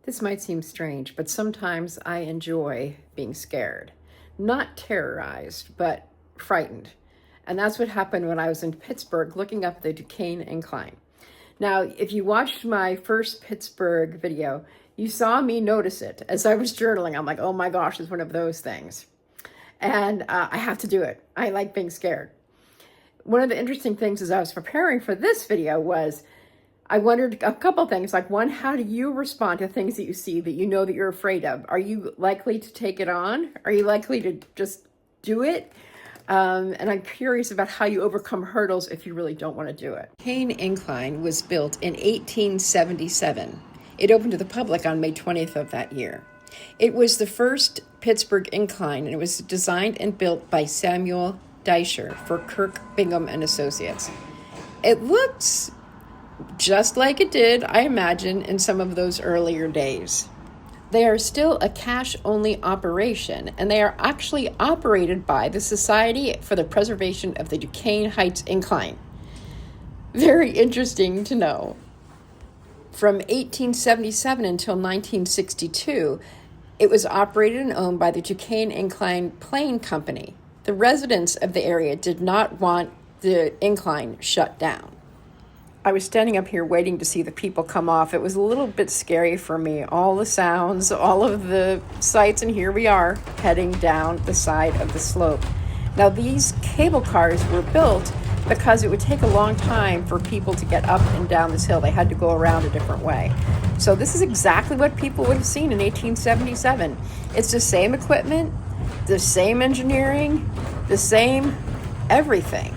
This might seem strange, but sometimes I enjoy being scared. Not terrorized, but frightened. And that's what happened when I was in Pittsburgh looking up the Duquesne Incline. Now, if you watched my first Pittsburgh video, you saw me notice it as I was journaling. I'm like, oh my gosh, it's one of those things. And I have to do it. I like being scared. One of the interesting things as I was preparing for this video was I wondered a couple things, like one, how do you respond to things that you see that you know that you're afraid of? Are you likely to take it on? Are you likely to just do it? And I'm curious about how you overcome hurdles if you really don't want to do it. Duquesne Incline was built in 1877. It opened to the public on May 20th of that year. It was the first Pittsburgh incline, and it was designed and built by Samuel Deisher for Kirk Bingham and Associates. It looks just like it did, I imagine, in some of those earlier days. They are still a cash-only operation, and they are actually operated by the Society for the Preservation of the Duquesne Heights Incline. Very interesting to know. From 1877 until 1962, it was operated and owned by the Duquesne Incline Plane Company. The residents of the area did not want the incline shut down. I was standing up here waiting to see the people come off. It was a little bit scary for me. All the sounds, all of the sights, and here we are heading down the side of the slope. Now, these cable cars were built because it would take a long time for people to get up and down this hill. They had to go around a different way. So this is exactly what people would have seen in 1877. It's the same equipment, the same engineering, the same everything.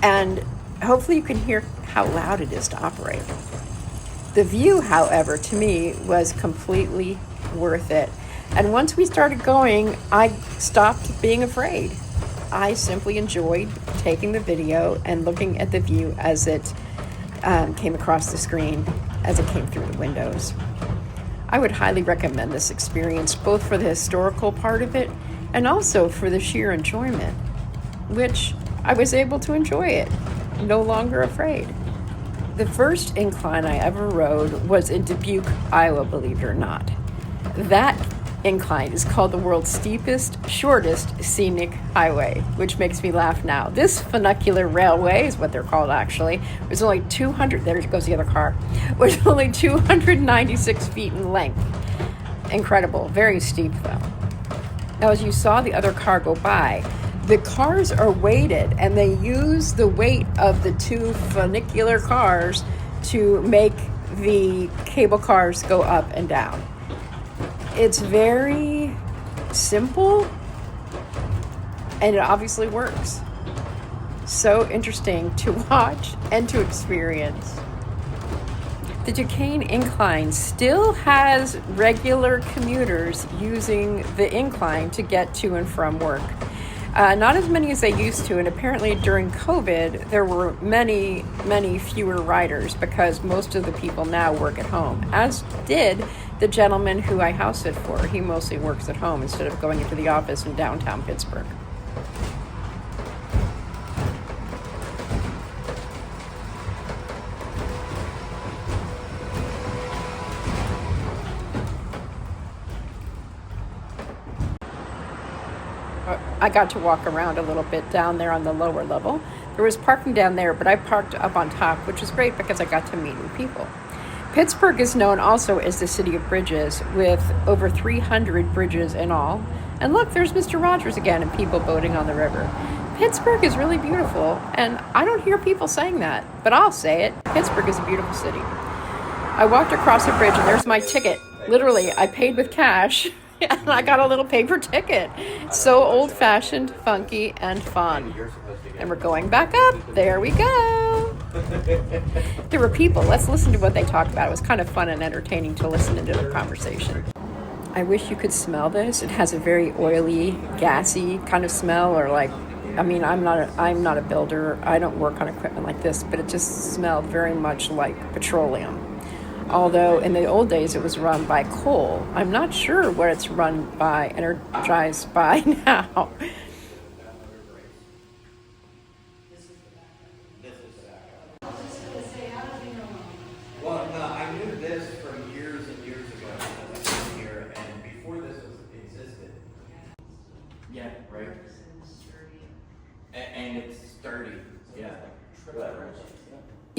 And hopefully you can hear how loud it is to operate. The view, however, to me was completely worth it. And once we started going, I stopped being afraid. I simply enjoyed taking the video and looking at the view as it came across the screen, as it came through the windows. I would highly recommend this experience, both for the historical part of it and also for the sheer enjoyment, which I was able to enjoy it, no longer afraid. The first incline I ever rode was in Dubuque, Iowa, believe it or not. That incline is called the world's steepest, shortest scenic highway, which makes me laugh now. This funicular railway is what they're called, actually. It was only 200, there goes the other car, was only 296 feet in length. Incredible, very steep though. Now, as you saw the other car go by, the cars are weighted, and they use the weight of the two funicular cars to make the cable cars go up and down. It's very simple, and it obviously works. So interesting to watch and to experience. The Duquesne Incline still has regular commuters using the incline to get to and from work. Not as many as they used to, and apparently during COVID, there were many, many fewer riders because most of the people now work at home, as did the gentleman who I house sit for. He mostly works at home instead of going into the office in downtown Pittsburgh. I got to walk around a little bit down there on the lower level. There was parking down there, but I parked up on top, which was great because I got to meet new people. Pittsburgh is known also as the city of bridges, with over 300 bridges in all. And look, there's Mr. Rogers again and people boating on the river. Pittsburgh is really beautiful, and I don't hear people saying that, but I'll say it. Pittsburgh is a beautiful city. I walked across a bridge and there's my ticket. Literally, I paid with cash. And I got a little paper ticket. So old-fashioned, funky, and fun. And we're going back up. There we go. There were people. Let's listen to what they talked about. It was kind of fun and entertaining to listen into their conversation. I wish you could smell this. It has a very oily, gassy kind of smell, or like, I mean, I'm not a builder. I don't work on equipment like this, but it just smelled very much like petroleum. Although in the old days it was run by coal. I'm not sure what it's energized by now. Well, no, I knew this from years and years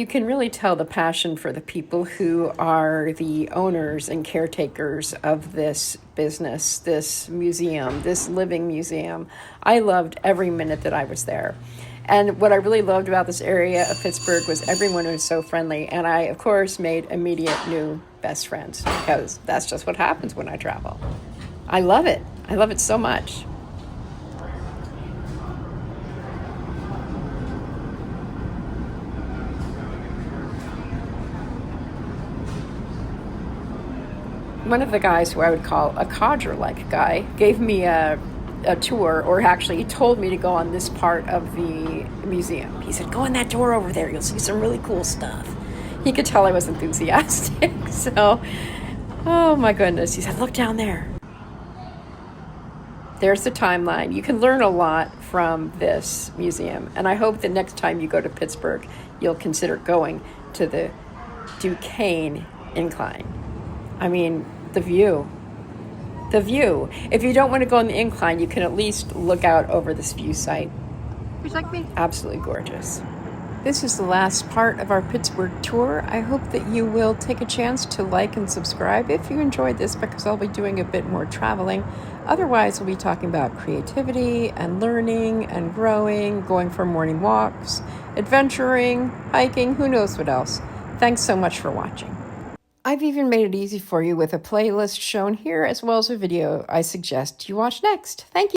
You can really tell the passion for the people who are the owners and caretakers of this business, this museum, this living museum. I loved every minute that I was there. And what I really loved about this area of Pittsburgh was everyone was so friendly. And I, of course, made immediate new best friends because that's just what happens when I travel. I love it. I love it so much. One of the guys who I would call a codger-like guy gave me a tour, or actually he told me to go on this part of the museum. He said, go in that door over there, you'll see some really cool stuff. He could tell I was enthusiastic. So, oh my goodness, he said, look down there. There's the timeline. You can learn a lot from this museum, and I hope that next time you go to Pittsburgh, you'll consider going to the Duquesne Incline. I mean, the view. The view. If you don't want to go on the incline, you can at least look out over this view site. Just like me. Absolutely gorgeous. This is the last part of our Pittsburgh tour. I hope that you will take a chance to like and subscribe if you enjoyed this, because I'll be doing a bit more traveling. Otherwise, we'll be talking about creativity and learning and growing, going for morning walks, adventuring, hiking, who knows what else. Thanks so much for watching. I've even made it easy for you with a playlist shown here, as well as a video I suggest you watch next. Thank you.